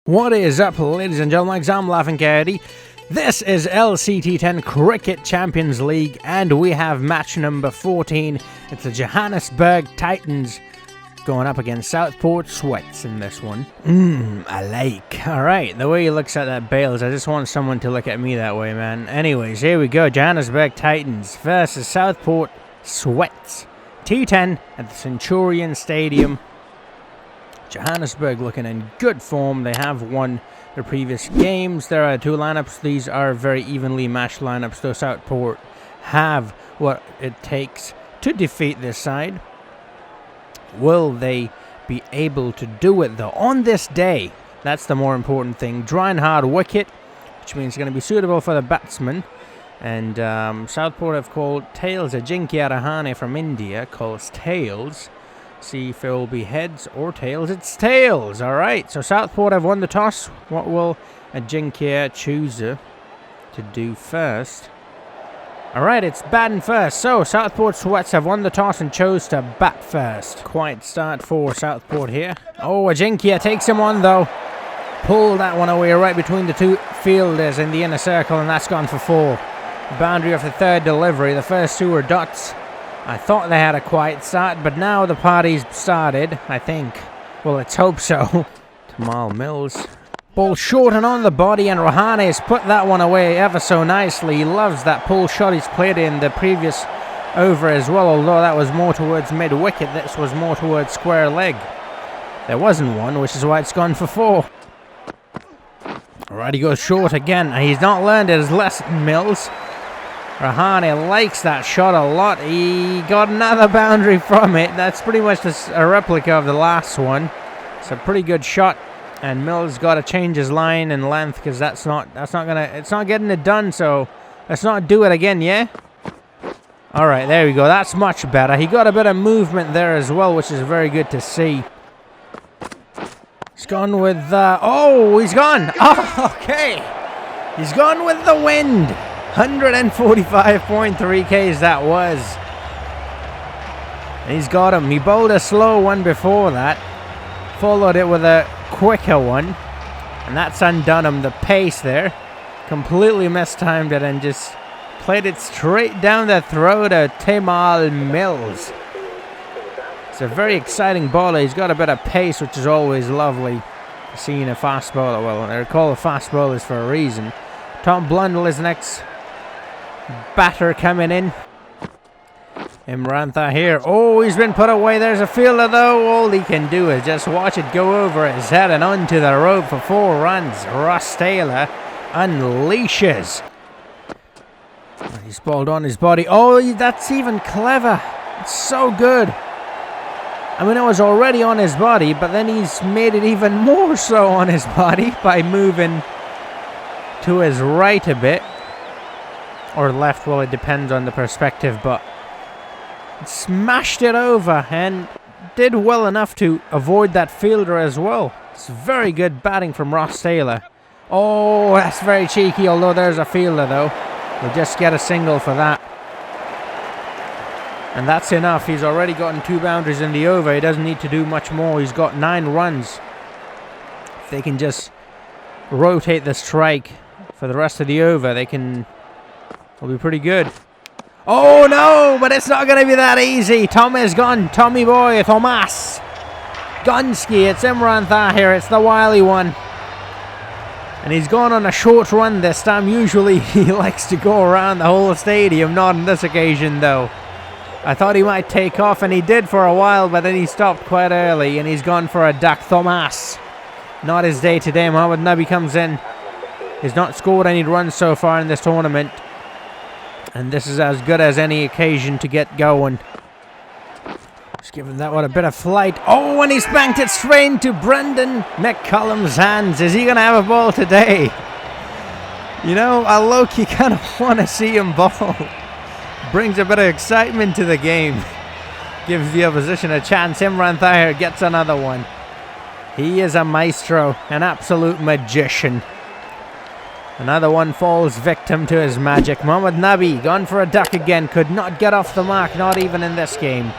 What is up, ladies and gentlemen? I'm Laughing Coyote. This is LC T10 Cricket Champions League, and we have match number 14. It's the Johannesburg Titans going up against Southport Sweats in this one. I like. Alright, the way he looks at that Bales, I just want someone to look at me that way, man. Anyways, here we go. Johannesburg Titans versus Southport Sweats. T10 at the Centurion Stadium. Johannesburg looking in good form. They have won their previous games. There are two lineups. These are very evenly matched lineups, though Southport have what it takes to defeat this side. Will they be able to do it, though, on this day? That's the more important thing. Dry and hard wicket, which means it's going to be suitable for the batsman. And Southport have called tails. Ajinkya Rahane from India calls tails. See if it will be heads or tails. It's tails. All right. So Southport have won the toss. What will Ajinkya choose to do first? All right. It's batting first. So Southport Sweats have won the toss and chose to bat first. Quiet start for Southport here. Oh, Ajinkya takes him on, though. Pull that one away right between the two fielders in the inner circle, and that's gone for 4. Boundary of the third delivery. The first 2 were dots. I thought they had a quiet start, but now the party's started, I think. Well, let's hope so. Tamal Mills. Ball short and on the body, and Rahane has put that one away ever so nicely. He loves that pull shot he's played in the previous over as well, although that was more towards mid-wicket. This was more towards square leg. There wasn't one, which is why it's gone for 4. Alright, he goes short again. He's not learned his lesson, Mills. Rahane likes that shot a lot. He got another boundary from it. That's pretty much a replica of the last one. It's a pretty good shot, and Mills got to change his line and length because it's not getting it done. So let's not do it again, yeah. All right, there we go. That's much better. He got a bit of movement there as well, which is very good to see. He's gone with oh, he's gone. Oh, okay. He's gone with the wind. 145.3 Ks that was. And he's got him. He bowled a slow one before that. Followed it with a quicker one. And that's undone him. The pace there. Completely mistimed it and just played it straight down the throat of Tamal Mills. It's a very exciting bowler. He's got a bit of pace, which is always lovely. Seeing a fast bowler. Well, they're called fast bowlers for a reason. Tom Blundell is next. Batter coming in. Imran here. Oh, he's been put away. There's a fielder, though. All he can do is just watch it go over his head and onto the rope for 4 runs. Ross Taylor unleashes. He's balled on his body. Oh, that's even clever. It's so good. I mean, it was already on his body, but then he's made it even more so on his body by moving to his right a bit. Or left, well, it depends on the perspective, but smashed it over and did well enough to avoid that fielder as well. It's very good batting from Ross Taylor. Oh, that's very cheeky, although there's a fielder, though. We'll just get a single for that. And that's enough. He's already gotten 2 boundaries in the over. He doesn't need to do much more. He's got 9 runs. If they can just rotate the strike for the rest of the over, it'll be pretty good. Oh, no, but it's not going to be that easy. Tom is gone. Tommy boy, Thomas. Gunski, it's Imran Tahir. It's the wily one. And he's gone on a short run this time. Usually he likes to go around the whole stadium. Not on this occasion, though. I thought he might take off, and he did for a while, but then he stopped quite early, and he's gone for a duck. Thomas. Not his day today. Mohammad Nabi comes in. He's not scored any runs so far in this tournament. And this is as good as any occasion to get going. Just giving that one a bit of flight. Oh, and he spanked it straight into Brendan McCullum's hands. Is he going to have a ball today? You know, I low-key kind of want to see him ball. Brings a bit of excitement to the game. Gives the opposition a chance. Imran Tahir gets another one. He is a maestro, an absolute magician. Another one falls victim to his magic. Mohammad Nabi gone for a duck again. Could not get off the mark, not even in this game.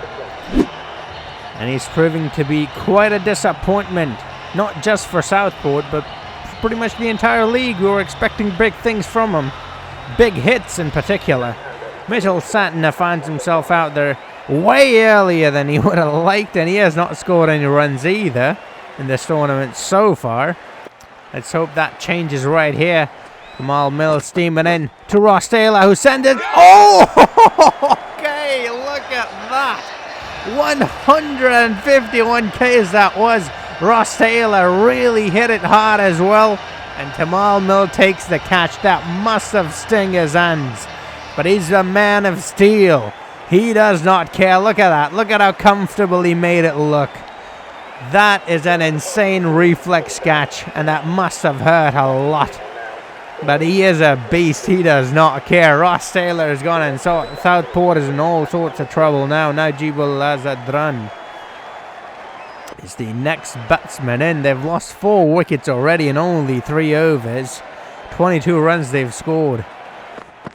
And he's proving to be quite a disappointment. Not just for Southport, but pretty much the entire league. We were expecting big things from him. Big hits in particular. Mitchell Santner finds himself out there way earlier than he would have liked, and he has not scored any runs either in this tournament so far. Let's hope that changes right here. Kamal Mills steaming in to Ross Taylor, who sends it. Oh! Okay, look at that. 151 Ks that was. Ross Taylor really hit it hard as well. And Kamal Mills takes the catch. That must have stung his hands. But he's a man of steel. He does not care. Look at that. Look at how comfortable he made it look. That is an insane reflex catch, and that must have hurt a lot. But he is a beast. He does not care. Ross Taylor has gone, and Southport is in all sorts of trouble now. Najibul Azadran is the next batsman in. They've lost 4 wickets already in only 3 overs. 22 runs they've scored.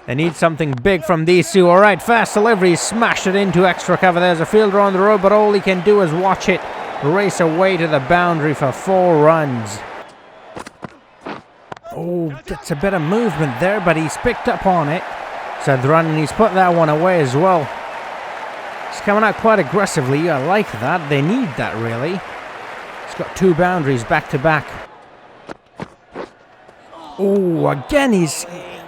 They need something big from these two. All right, fast delivery. Smashed it into extra cover. There's a fielder on the road, but all he can do is watch it race away to the boundary for 4 runs. Oh, gets a bit of movement there, but he's picked up on it. Sadran, and he's put that one away as well. He's coming out quite aggressively. I like that. They need that, really. He's got 2 boundaries back to back. Oh, again,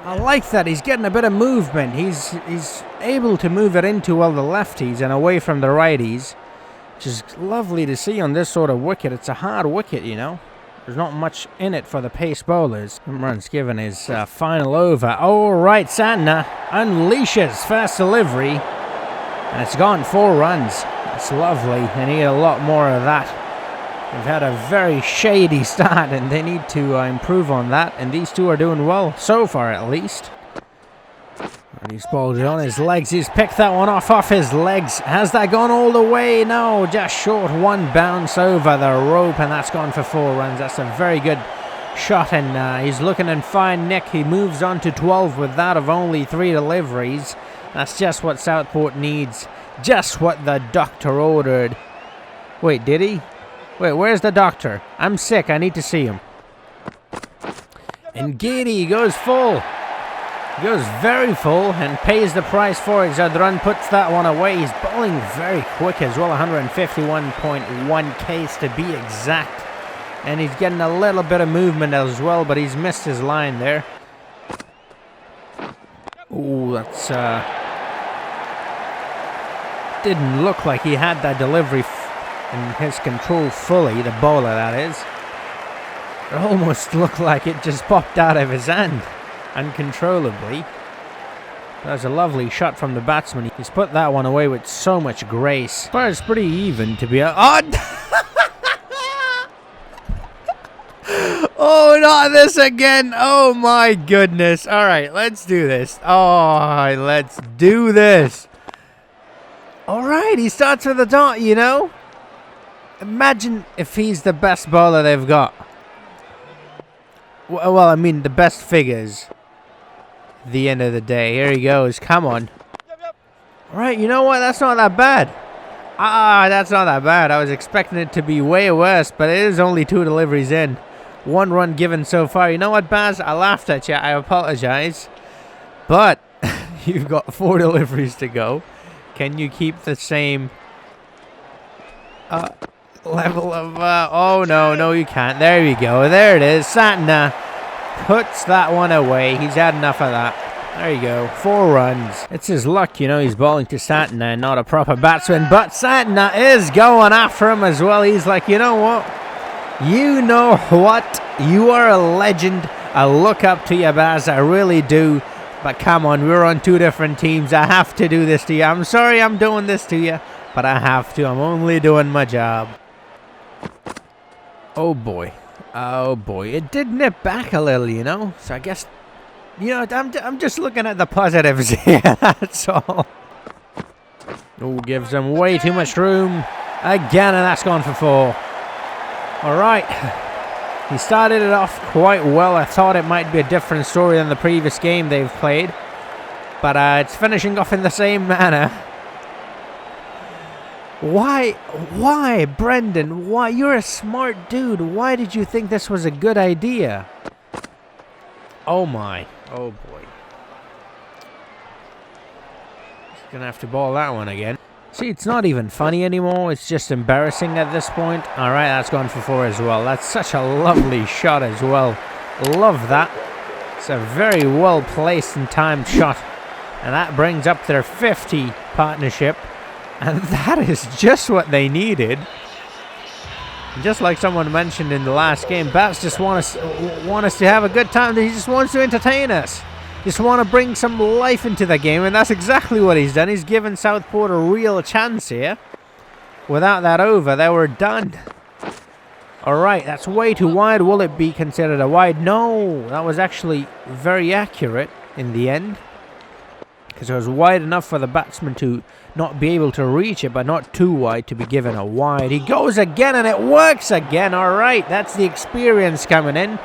I like that. He's getting a bit of movement. He's able to move it into, well, the lefties and away from the righties, which is lovely to see on this sort of wicket. It's a hard wicket, you know. There's not much in it for the pace bowlers. Runs given his final over. All right, Santner unleashes fast delivery, and it's gone 4 runs. That's lovely. They need a lot more of that. They've had a very shady start, and they need to improve on that. And these two are doing well so far, at least. And he's bowled it on his legs. He's picked that one off his legs. Has that gone all the way? No, just short. 1 bounce over the rope, and that's gone for 4 runs. That's a very good shot, and he's looking in fine nick. He moves on to 12 with that of only 3 deliveries. That's just what Southport needs. Just what the doctor ordered. Wait, did he? Wait, where's the doctor? I'm sick. I need to see him. And Giddy goes full. Goes very full and pays the price for it. Zadran puts that one away. He's bowling very quick as well. 151.1 Ks to be exact. And he's getting a little bit of movement as well, but he's missed his line there. Ooh, that's... didn't look like he had that delivery in his control fully, the bowler that is. It almost looked like it just popped out of his hand uncontrollably. That was a lovely shot from the batsman. He's put that one away with so much grace. But it's pretty even to be... Oh! Oh, not this again. Oh my goodness. Alright, let's do this. Oh, let's do this. Alright, he starts with a dot, you know. Imagine if he's the best bowler they've got. Well, I mean, the best figures. At the end of the day. Here he goes. Come on. Alright, you know what? That's not that bad. That's not that bad. I was expecting it to be way worse, but it is only 2 deliveries in. 1 run given so far. You know what, Baz? I laughed at you. I apologize. But you've got 4 deliveries to go. Can you keep the same level of... oh, no, you can't. There you go. There it is. Santner puts that one away. He's had enough of that. There you go. 4 runs. It's his luck, you know. He's bowling to Santner, not a proper batsman. But Santner is going after him as well. He's like, you know what? You know what? You are a legend. I look up to you, Baz. I really do. But come on, we're on 2 different teams. I have to do this to you. I'm sorry I'm doing this to you, but I have to. I'm only doing my job. Oh boy. Oh boy. It did nip back a little, you know. So I guess, you know, I'm just looking at the positives here. That's all. Oh, gives him way too much room. Again, and that's gone for 4. All right. He started it off quite well. I thought it might be a different story than the previous game they've played. But it's finishing off in the same manner. Why, Brendan? Why? You're a smart dude. Why did you think this was a good idea? Oh my. Oh boy. He's gonna have to ball that one again. See, it's not even funny anymore. It's just embarrassing at this point. Alright, that's gone for 4 as well. That's such a lovely shot as well. Love that. It's a very well placed and timed shot. And that brings up their 50 partnership. And that is just what they needed. Just like someone mentioned in the last game, Bats just want us to have a good time. He just wants to entertain us. Just want to bring some life into the game, and that's exactly what he's done. He's given Southport a real chance here. Without that over, they were done. Alright, that's way too wide. Will it be considered a wide? No, that was actually very accurate in the end. Because it was wide enough for the batsman to not be able to reach it, but not too wide to be given a wide. He goes again, and it works again. Alright, that's the experience coming in.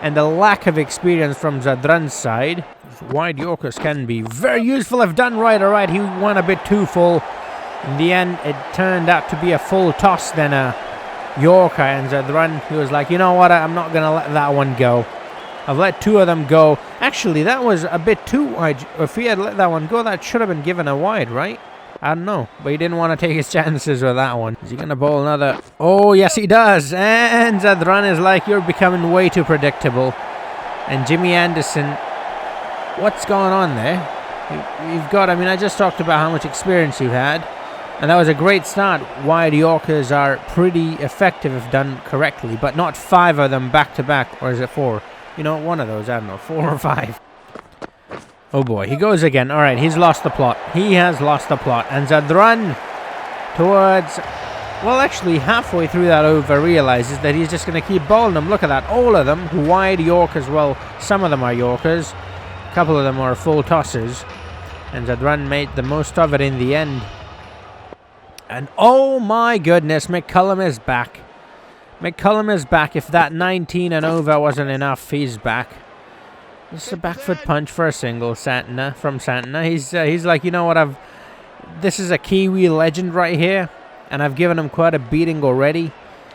And the lack of experience from Zadran's side. Wide Yorkers can be very useful if done right. Alright, he went a bit too full. In the end, it turned out to be a full toss, then a Yorker. And Zadran, he was like, you know what, I'm not going to let that one go. I've let 2 of them go. Actually, that was a bit too wide. If he had let that one go, that should have been given a wide, right? I don't know, but he didn't want to take his chances with that one. Is he going to bowl another? Oh, yes, he does. And Zadran is like, you're becoming way too predictable. And Jimmy Anderson, what's going on there? You've got, I mean, I just talked about how much experience you had. And that was a great start. Wide Yorkers are pretty effective if done correctly, but not 5 of them back to back, or is it 4? You know, one of those, I don't know, 4 or 5. Oh boy, he goes again. Alright, he's lost the plot. He has lost the plot. And Zadran towards, well, actually halfway through that over realizes that he's just going to keep bowling them. Look at that. All of them wide Yorkers. Well, some of them are Yorkers. A couple of them are full tosses. And Zadran made the most of it in the end. And oh my goodness, McCullum is back. McCullum is back. If that 19 and over wasn't enough, he's back. This is a back foot punch for a single, Santana, from Santana. He's like, you know what, this is a Kiwi legend right here, and I've given him quite a beating already.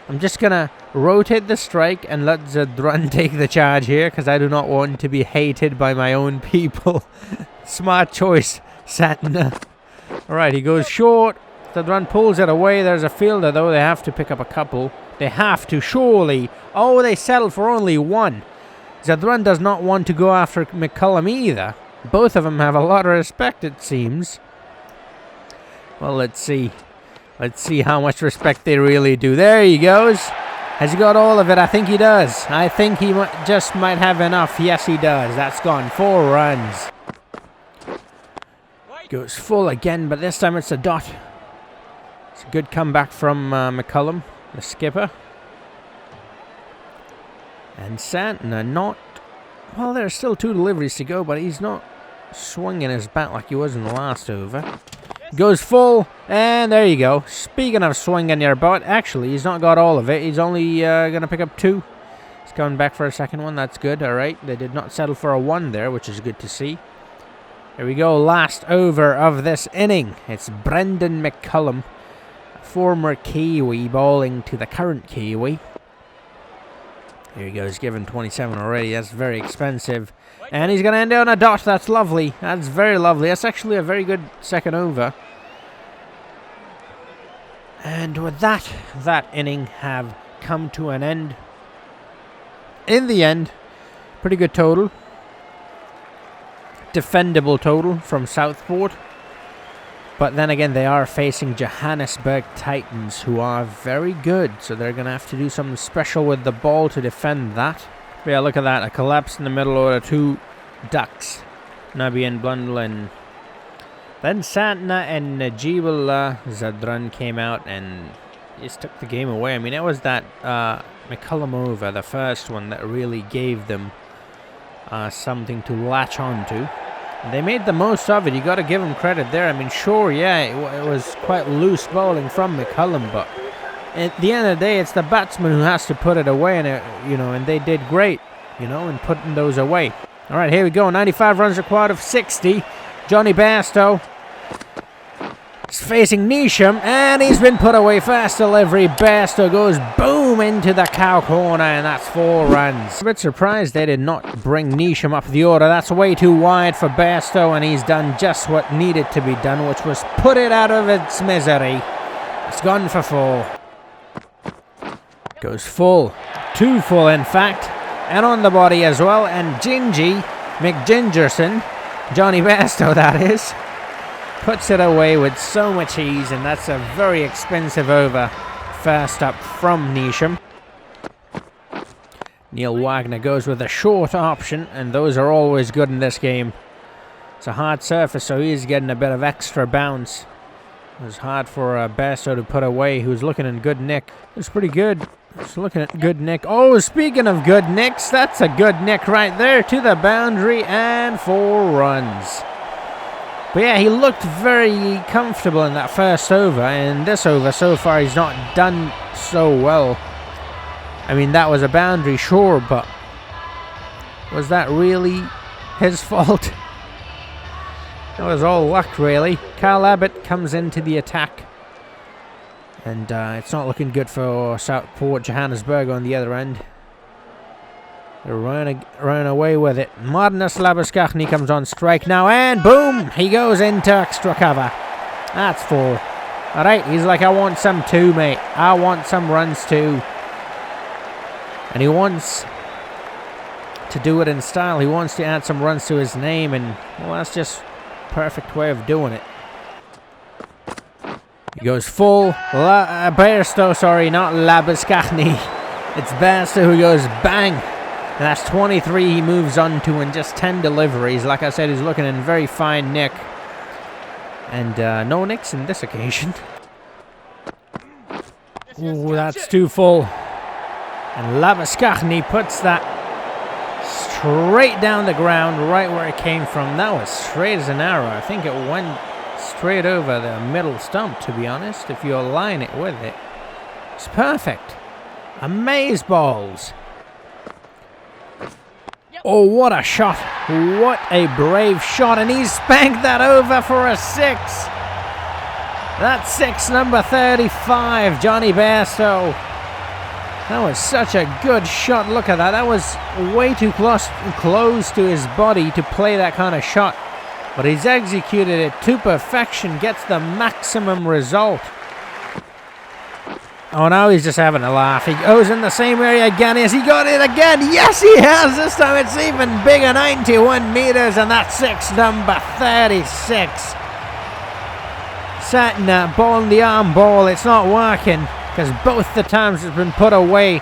I'm just going to rotate the strike and let Zadran take the charge here, because I do not want to be hated by my own people. Smart choice, Santana. Alright, he goes short. Zadran pulls it away. There's a fielder, though. They have to pick up a couple. They have to, surely. Oh, they settled for only 1. Zadran does not want to go after McCullum either. Both of them have a lot of respect, it seems. Well, let's see. Let's see how much respect they really do. There he goes. Has he got all of it? I think he does. I think he just might have enough. Yes, he does. That's gone. 4 runs. Goes full again, but this time it's a dot. It's a good comeback from McCullum, the skipper. And Santana not... Well, there's still 2 deliveries to go, but he's not swinging his bat like he was in the last over. Goes full, and there you go. Speaking of swinging your bat, actually, he's not got all of it. He's only going to pick up 2. He's coming back for a second one. That's good. All right. They did not settle for a 1 there, which is good to see. Here we go. Last over of this inning. It's Brendan McCullum, former Kiwi, bowling to the current Kiwi. Here he goes, given 27 already. That's very expensive. And he's going to end on a dot. That's lovely. That's very lovely. That's actually a very good second over. And with that, that inning have come to an end. In the end, pretty good total. Defendable total from Southport. But then again, they are facing Johannesburg Titans, who are very good. So they're going to have to do something special with the ball to defend that. But yeah, look at that. A collapse in the middle order. 2 ducks. Nabi and Blundell. And then Santana and Najibullah Zadran came out and just took the game away. I mean, it was that McCullum over, the first one, that really gave them something to latch on to. They made the most of it. You got to give them credit there. I mean, sure, yeah, it was quite loose bowling from McCullum, but at the end of the day, it's the batsman who has to put it away, and and they did great, in putting those away. All right, here we go. 95 runs required of 60. Johnny Bairstow He's facing Nisham, and he's been put away. First delivery, Bairstow goes boom into the cow corner, and that's 4 runs. A bit surprised they did not bring Nisham up the order. That's way too wide for Bairstow, and he's done just what needed to be done, which was put it out of its misery. It's gone for 4. Goes full. 2 full, in fact. And on the body as well, and Gingy McGingerson, Johnny Bairstow that is, puts it away with so much ease, and that's a very expensive over. First up from Nisham. Neil Wagner goes with a short option, and those are always good in this game. It's a hard surface, so he's getting a bit of extra bounce. It was hard for Bairstow to put away, who's looking in good nick. It's pretty good. It's looking at good nick. Oh, speaking of good nicks, that's a good nick right there to the boundary, and 4 runs. But yeah, he looked very comfortable in that first over, and this over so far he's not done so well. I mean, that was a boundary, sure, but was that really his fault? That was all luck, really. Kyle Abbott comes into the attack, and it's not looking good for Southport. Johannesburg on the other end. They're running away with it. Marnus Labuskachny comes on strike now, and boom! He goes into extra cover. That's 4. Alright, he's like, I want some too, mate. I want some runs too. And he wants to do it in style. He wants to add some runs to his name, and well, that's just a perfect way of doing it. He goes full. Bairstow, sorry, not Labuskachny. It's Bairstow who goes bang. And that's 23 he moves on to in just 10 deliveries. Like I said, he's looking in very fine nick. And no nicks in this occasion. Ooh, that's too full. And Labuskachny puts that straight down the ground, right where it came from. That was straight as an arrow. I think it went straight over the middle stump, to be honest, if you align it with it. It's perfect. Amaze balls. Oh, what a shot. What a brave shot. And he's spanked that over for a 6. That's 6, number 35, Johnny Bairstow. That was such a good shot. Look at that. That was way too close to his body to play that kind of shot. But he's executed it to perfection. Gets the maximum result. Oh, now he's just having a laugh. He goes in the same area again. Has he got it again? Yes, he has. This time it's even bigger, 91 meters, and that's 6, number 36. Setting a ball in the arm ball. It's not working because both the times it's been put away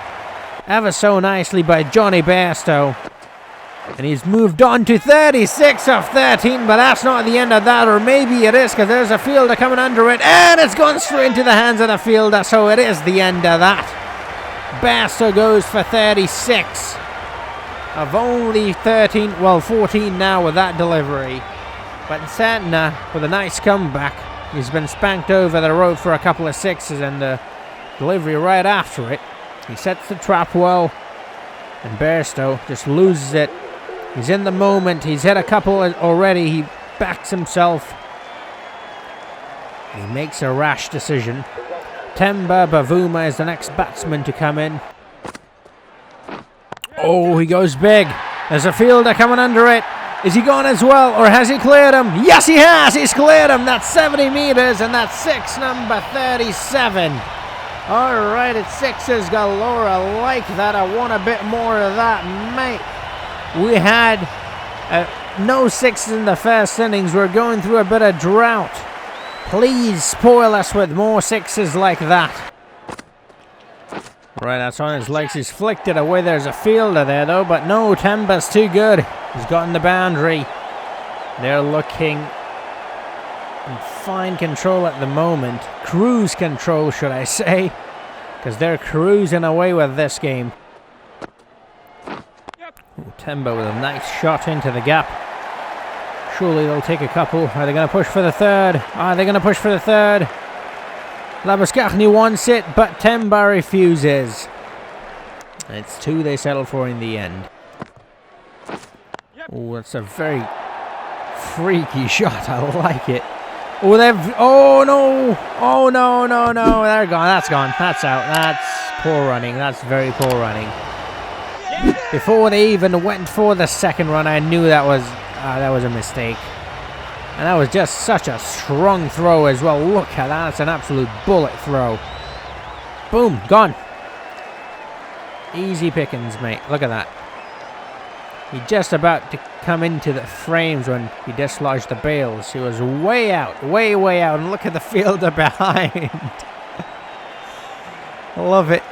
ever so nicely by Johnny Bairstow. And he's moved on to 36 of 13, but that's not the end of that, or maybe it is, because there's a fielder coming under it, and it's gone straight into the hands of the fielder, so it is the end of that. Bairstow goes for 36 of only 13, well, 14 now with that delivery. But Santner with a nice comeback. He's been spanked over the road for a couple of 6s, and the delivery right after it. He sets the trap well, and Bairstow just loses it. He's in the moment. He's hit a couple already. He backs himself. He makes a rash decision. Temba Bavuma is the next batsman to come in. Oh, he goes big. There's a fielder coming under it. Is he gone as well, or has he cleared him? Yes, he has. He's cleared him. That's 70 meters, and that's 6, number 37. All right, it's 6s galore. I like that. I want a bit more of that, mate. We had no 6s in the first innings. We're going through a bit of drought. Please spoil us with more 6s like that. Right, that's on his legs. He's flicked it away. There's a fielder there, though. But no, Temba's too good. He's gotten the boundary. They're looking in fine control at the moment. Cruise control, should I say. Because they're cruising away with this game. Ooh, Temba with a nice shot into the gap. Surely they'll take a couple. Are they going to push for the 3rd? Are they going to push for the 3rd? Labuskachny wants it, but Temba refuses. It's 2 they settle for in the end. Oh, that's a very freaky shot. I like it. Oh, they've... Oh, no. Oh, no, no, no. They're gone. That's gone. That's out. That's poor running. That's very poor running. Before they even went for the second run, I knew that was a mistake. And that was just such a strong throw as well. Look at that. That's an absolute bullet throw. Boom. Gone. Easy pickings, mate. Look at that. He just about to come into the frames when he dislodged the bails. He was way out. Way, way out. And look at the fielder behind. I love it.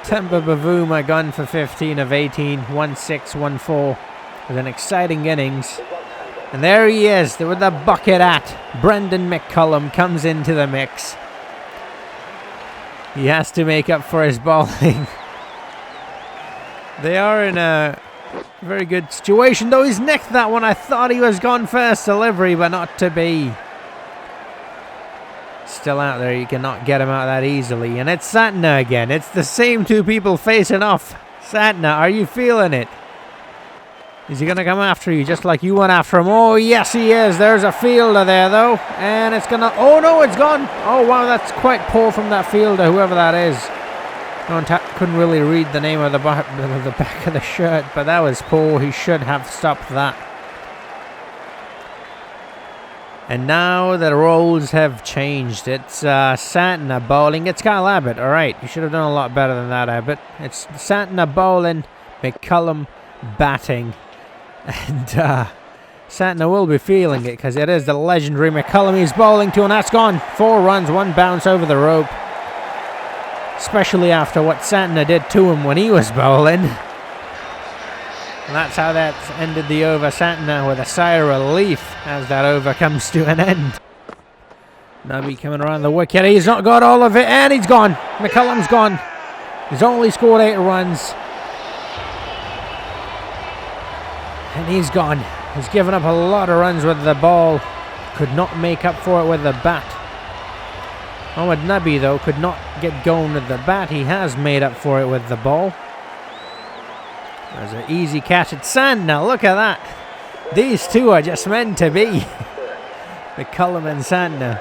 Temba Bavuma gone for 15 of 18. 1-6, 1-4. With an exciting innings. And there he is with the bucket hat. Brendan McCullum comes into the mix. He has to make up for his bowling. They are in a very good situation, though he's nicked that one. I thought he was gone first delivery, but not to be. Still out there, you cannot get him out that easily. And it's Santner again. It's the same two people facing off. Santner, are you feeling it? Is he going to come after you just like you went after him? Oh, yes, he is. There's a fielder there, though. And it's going to... Oh, no, it's gone. Oh, wow, that's quite poor from that fielder, whoever that is. No one couldn't really read the name of the back of the shirt, but that was poor. He should have stopped that. And now the roles have changed. It's Santner bowling. It's Kyle Abbott. All right, you should have done a lot better than that, Abbott. It's Santner bowling, McCullum batting. And Santner will be feeling it because it is the legendary McCullum he's bowling to, and that's gone. 4 runs, 1 bounce over the rope. Especially after what Santner did to him when he was bowling. And that's how that ended the over. Santner with a sigh of relief as that over comes to an end. Nubby coming around the wicket. He's not got all of it, and he's gone. McCullum's gone. He's only scored 8 runs. And he's gone. He's given up a lot of runs with the ball. Could not make up for it with the bat. Mohamed Nabi, though, could not get going with the bat. He has made up for it with the ball. There's an easy catch at Santner. Look at that. These two are just meant to be. McCullum and Santner.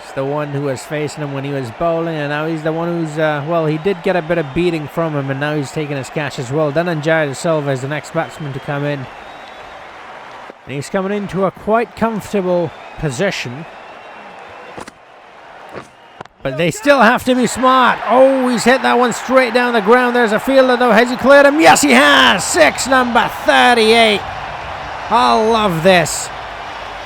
It's the one who was facing him when he was bowling, and now he's the one who's, well, he did get a bit of beating from him, and now he's taking his catch as well. Dhananjaya De Silva is the next batsman to come in. And he's coming into a quite comfortable position. But they still have to be smart. Oh, he's hit that one straight down the ground. There's a fielder, though. Has he cleared him? Yes, he has. 6, number 38. I love this.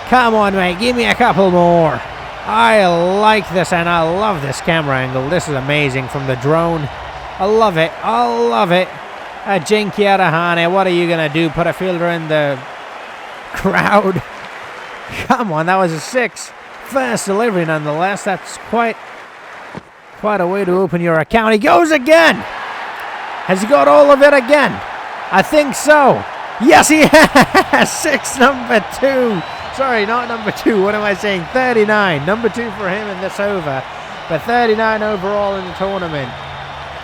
Come on, mate. Give me a couple more. I like this, and I love this camera angle. This is amazing from the drone. I love it. I love it. Ajinkya Rahane, what are you going to do? Put a fielder in the crowd? Come on, that was a 6. First delivery, nonetheless. That's quite a way to open your account. He goes again. Has he got all of it again? I think so. Yes, he has. 6, number 2. Sorry, not number 2. What am I saying? 39. Number 2 for him in this over. But 39 overall in the tournament.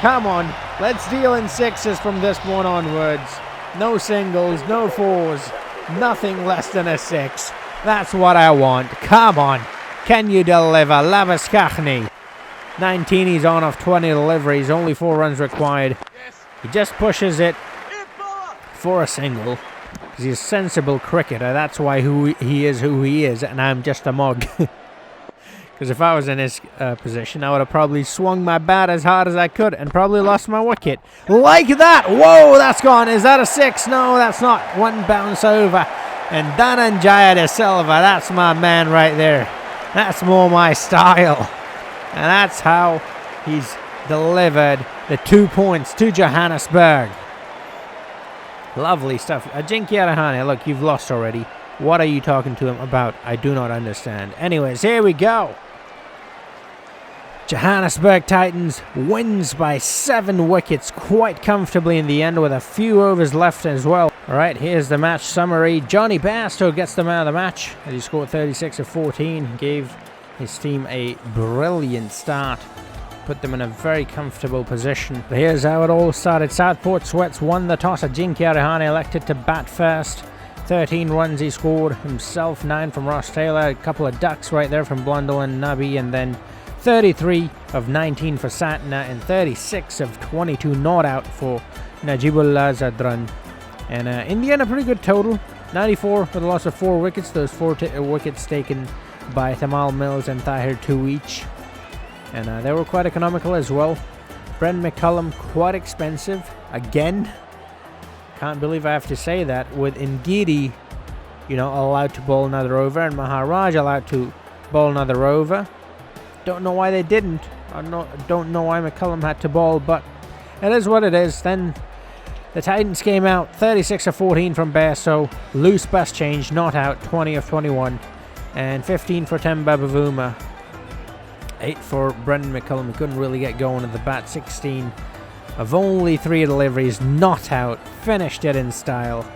Come on. Let's deal in 6s from this point onwards. No singles, no 4s. Nothing less than a 6. That's what I want. Come on. Can you deliver? Lavis Khachni. 19, he's on off 20 deliveries, only 4 runs required. He just pushes it for a single. Because he's a sensible cricketer, that's why he is who he is, and I'm just a mug. Because if I was in his position, I would have probably swung my bat as hard as I could and probably lost my wicket. Like that! Whoa, that's gone. Is that a 6? No, that's not. 1 bounce over. And Dhananjaya De Silva, that's my man right there. That's more my style. And that's how he's delivered the 2 points to Johannesburg. Lovely stuff. Ajinkya Rahane, look, you've lost already. What are you talking to him about? I do not understand. Anyways, here we go. Johannesburg Titans wins by 7 wickets quite comfortably in the end with a few overs left as well. Alright, here's the match summary. Johnny Bairstow gets the man of the match as he scored 36 of 14. Gave his team a brilliant start. Put them in a very comfortable position. But here's how it all started. Southport Sweats won the toss. Ajinkya Rahane elected to bat first. 13 runs he scored himself, 9 from Ross Taylor, a couple of ducks right there from Blundell and Nubby, and then 33 of 19 for Santner and 36 of 22 not out for Najibullah Zadran. And in the end, a pretty good total. 94 with a loss of 4 wickets. Those 4 wickets taken by Thamal Mills and Tahir 2 each. And they were quite economical as well. Brendan McCullum, quite expensive. Again, can't believe I have to say that. With Ngidi, allowed to bowl another over, and Maharaj allowed to bowl another over. Don't know why they didn't. I don't know why McCullum had to bowl, but it is what it is. Then the Titans came out 36 of 14 from Bairstow, loose bus change, not out, 20 of 21, and 15 for Temba Bavuma, 8 for Brendan McCullum. He couldn't really get going at the bat. 16 of only 3 deliveries, not out, finished it in style.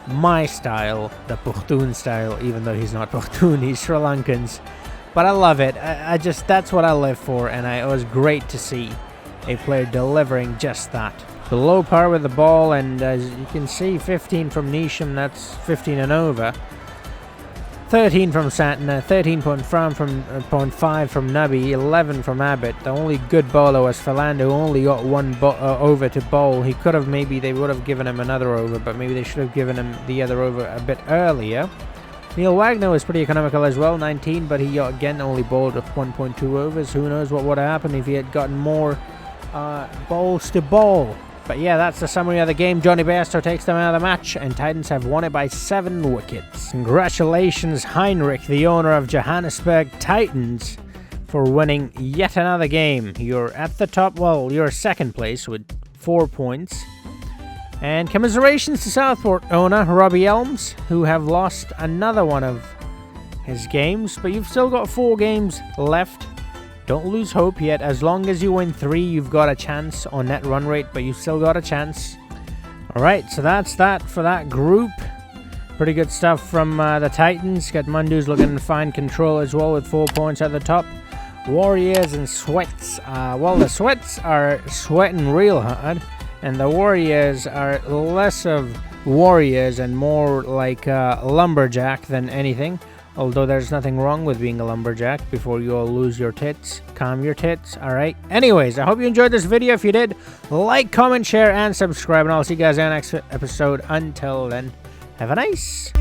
My style, the Pushtun style, even though he's not Pushtun, he's Sri Lankans. But I love it. That's what I live for, and it was great to see a player delivering just that. The low par with the ball, and as you can see, 15 from Nisham, that's 15 and over. 13 from Santner, 13.5 from Nubby, 11 from Abbott. The only good bowler was Philando, who only got 1 over to bowl. They would have given him another over, but maybe they should have given him the other over a bit earlier. Neil Wagner was pretty economical as well, 19, but he again only bowled with 1.2 overs. Who knows what would have happened if he had gotten more bowls to bowl. But yeah, that's the summary of the game. Johnny Bairstow takes them out of the match, and Titans have won it by 7 wickets. Congratulations, Heinrich, the owner of Johannesburg Titans, for winning yet another game. You're at the top, you're second place with 4 points. And commiserations to Southport owner Robbie Elms, who have lost another one of his games, but you've still got 4 games left. Don't lose hope yet. As long as you win 3, you've got a chance on net run rate, but you've still got a chance. Alright, so that's that for that group. Pretty good stuff from the Titans. Kathmandu's looking in fine control as well with 4 points at the top. Warriors and Sweats. The Sweats are sweating real hard, and the Warriors are less of Warriors and more like lumberjack than anything. Although there's nothing wrong with being a lumberjack before you all lose your tits. Calm your tits, alright? Anyways, I hope you enjoyed this video. If you did, like, comment, share, and subscribe. And I'll see you guys in the next episode. Until then, have a nice